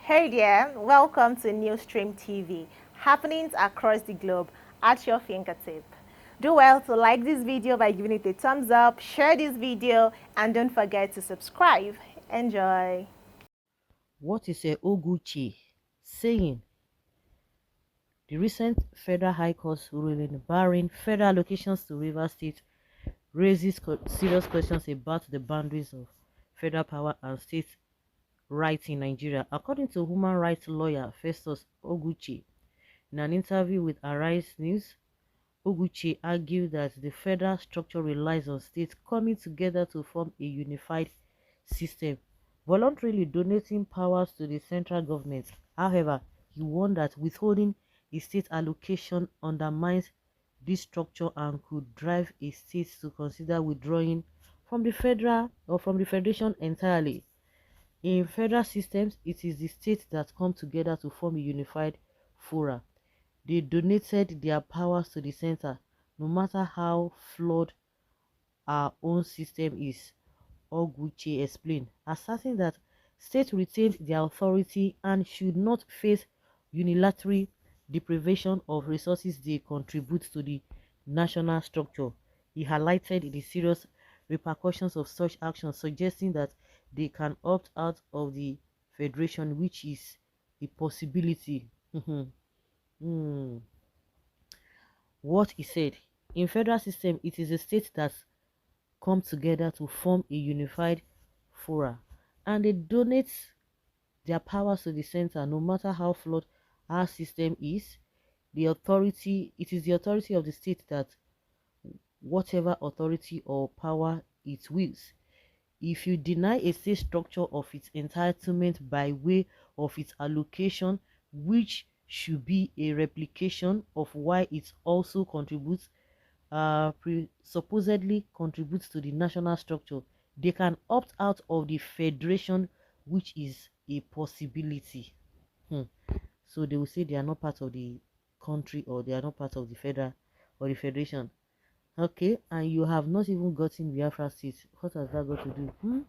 Hey there, welcome to Newstream TV, happenings across the globe at your fingertip. Do well to like this video by giving it a thumbs up, share this video, and don't forget to subscribe. Enjoy. What is a Oguchi saying? The recent Federal High Court ruling barring federal allocations to Rivers State raises serious questions about the boundaries of federal power and state rights in Nigeria. According to human rights lawyer Festus Oguchi, in an interview with Arise News, Oguchi argued that the federal structure relies on states coming together to form a unified system, voluntarily donating powers to the central government. However, he warned that withholding a state allocation undermines this structure and could drive a state to consider withdrawing from the federation entirely. In federal systems, it is the states that come together to form a unified fora. They donated their powers to the center, no matter how flawed our own system is, Oguchi explained, asserting that states retained their authority and should not face unilateral deprivation of resources they contribute to the national structure. He highlighted the serious repercussions of such actions, suggesting that they can opt out of the federation, which is a possibility. Hmm. What he said, in federal system, it is the state that come together to form a unified fora, and they donate their powers to the center, no matter how flawed our system is. It is the authority of the state that whatever authority or power it wills. If you deny a state structure of its entitlement by way of its allocation, which should be a replication of why it also contributes, supposedly contributes to the national structure, they can opt out of the federation, which is a possibility. Hmm. So they will say they are not part of the country, or they are not part of the federal or the federation. Okay, and you have not even gotten Biafra state. What has that got to do?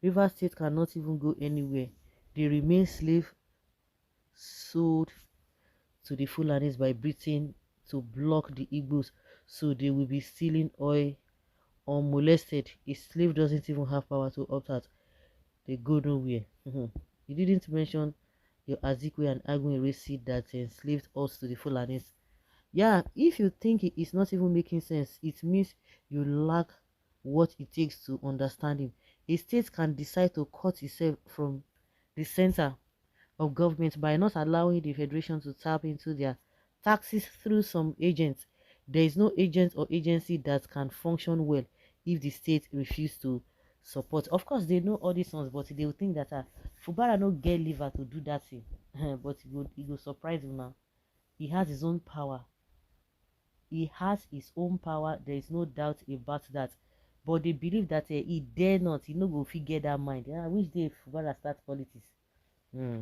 River State cannot even go anywhere. They remain slave sold to the Fulanis by Britain to block the Igbos, so they will be stealing oil unmolested. A slave doesn't even have power to opt out. They go nowhere. You didn't mention your Azikwe and Agwin seed that enslaved us to the Fulanis. Yeah, if you think it is not even making sense, it means you lack what it takes to understand him. A state can decide to cut itself from the center of government by not allowing the federation to tap into their taxes through some agents. There is no agent or agency that can function well if the state refuses to support. Of course, they know all these ones, but they will think that Fubara no get liver to do that thing. But it will surprise you now. He has his own power. He has his own power. There is no doubt about that. But they believe that he dare not. He no go figure that mind. Yeah, which day Fubara start politics. Hmm.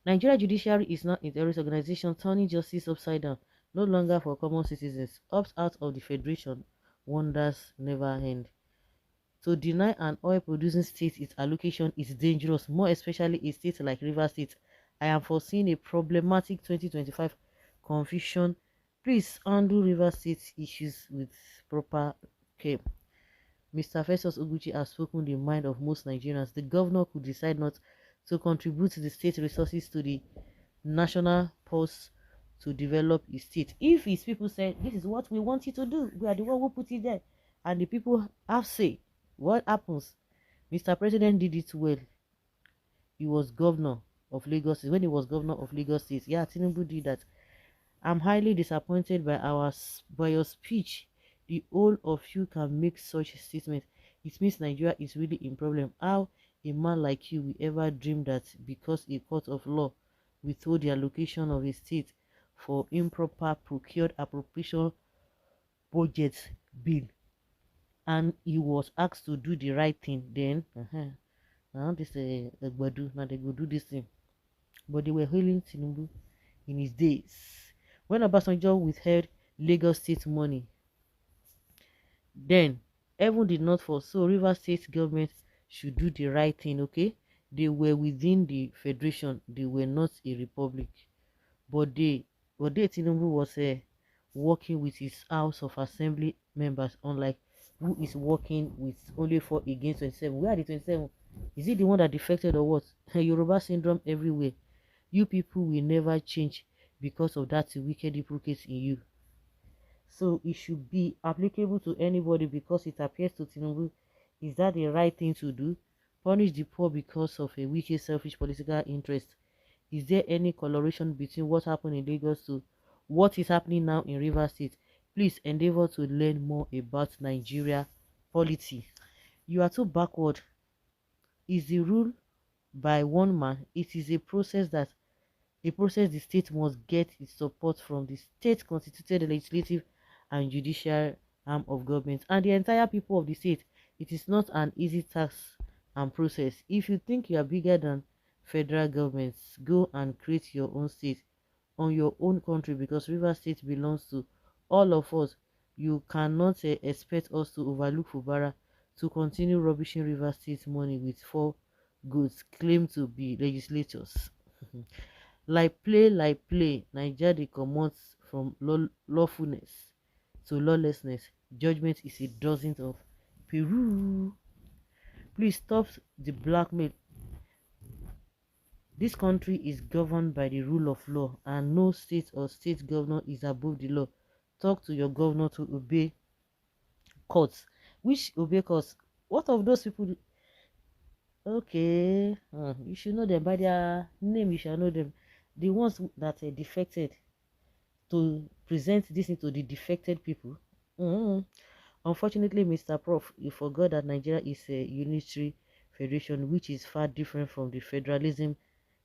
Nigeria judiciary is now a terrorist organization turning justice upside down, no longer for common citizens. Opt out of the federation, wonders never end. To deny an oil-producing state its allocation is dangerous, more especially a state like Rivers State. I am foreseeing a problematic 2025 confusion. Please handle Rivers State issues with proper care. Mr. Festus Oguchi has spoken the mind of most Nigerians. The governor could decide not to contribute the state resources to the national purse to develop his state. If his people say, this is what we want you to do, we are the one who put it there, and the people have say, what happens? Mr. President did it well. He was governor of Lagos State. When he was governor of Lagos State, yeah, Tinubu did that. I'm highly disappointed by your speech. The whole of you can make such statements. It means Nigeria is really in problem. How a man like you will ever dream that because a court of law withhold the allocation of a state for improper procured appropriation budget bill, and he was asked to do the right thing, then now this Gbadu, now they go do this thing. But they were hailing Tinubu in his days when Obasanjo withheld Lagos State money. Then heaven did not fall, so River State government should do the right thing. Okay, They were within the federation. They were not a republic. But Tinubu was working with his House of Assembly members, unlike who is working with only 4 against 27. Where are the 27? Is it the one that defected or what? Yoruba syndrome everywhere. You people will never change because of that wicked hypocrisy in you. So it should be applicable to anybody because it appears to Tinubu. Is that the right thing to do? Punish the poor because of a wicked, selfish political interest? Is there any correlation between what happened in Lagos to what is happening now in Rivers State? Please endeavor to learn more about Nigeria polity. You are too backward. Is the rule by one man? It is a process the state must get its support from the state constituted legislative and judicial arm of government and the entire people of the state. It is not an easy task and process. If you think you are bigger than federal governments, go and create your own state on your own country because River State belongs to all of us. You cannot expect us to overlook Fubara to continue rubbishing River State money with 4 goods claim to be legislators. Like play, Naija dey comot from lawfulness to lawlessness. Judgment is a dozen of Peru. Please stop the blackmail. This country is governed by the rule of law and no state or state governor is above the law. Talk to your governor to obey courts. Which obey courts? What of those people? Okay, you should know them by their name. You shall know them. The ones that defected to present this into the defected people. Unfortunately, Mr. Prof, you forgot that Nigeria is a unitary federation, which is far different from the federalism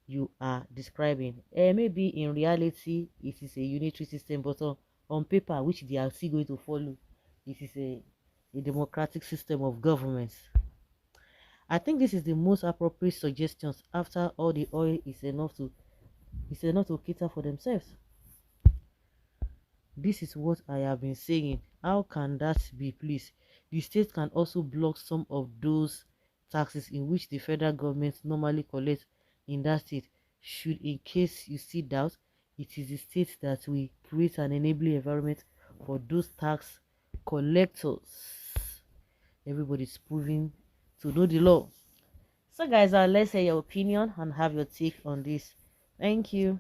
you are describing. Maybe in reality, it is a unitary system, but on paper, which they are still going to follow, it is a democratic system of government. I think this is the most appropriate suggestions after all the oil is enough to cater for themselves. This is what I have been saying. How can that be, please? The state can also block some of those taxes in which the federal government normally collects in that state. Should, in case you see doubt, it is the state that will create an enabling environment for those tax collectors. Everybody's proving to know the law. So guys, let's hear your opinion and have your take on this. Thank you.